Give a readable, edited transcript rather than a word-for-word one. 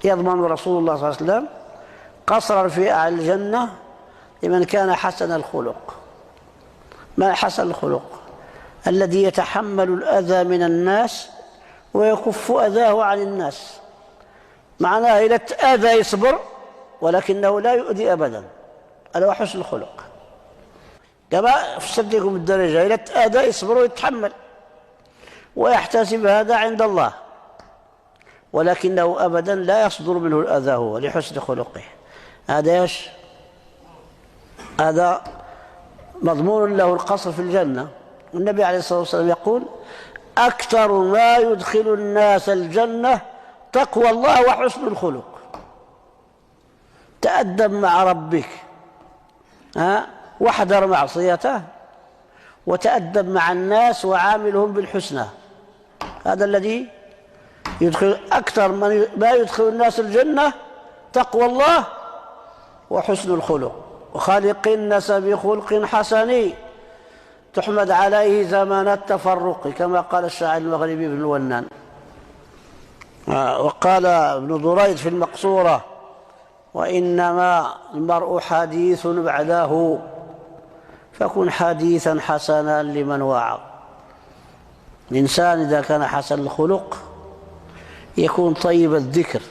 يضمن رسول الله صلى الله عليه وسلم قصرا في أعلى الجنة لمن كان حسن الخلق. ما حسن الخلق؟ الذي يتحمل الأذى من الناس ويكف أذاه عن الناس. معناه إذا أذى يصبر ولكنه لا يؤذي أبدا. هذا هو حسن الخلق. كما فسدكم الدرجة، إذا أذى يصبر ويتحمل ويحتسب هذا عند الله، ولكنه أبدا لا يصدر منه الأذى هو لحسن خلقه. هذا ايش؟ هذا مضمون له القصر في الجنة. النبي عليه الصلاة والسلام يقول: أكثر ما يدخل الناس الجنة تقوى الله وحسن الخلق. تأدب مع ربك واحذر معصيته، وتأدب مع الناس وعاملهم بالحسنى. هذا الذي يدخل أكثر ما يدخل الناس الجنة تقوى الله وحسن الخلق. وخالق الناس بخلق حسن تحمد عليه زمان التفرق، كما قال الشاعر المغربي ابن الونان. وقال ابن دريد في المقصورة: وإنما المرء حديث بعده فكن حديثا حسنا لمن وعظ. الإنسان إذا كان حسن الخلق يكون طيب الذكر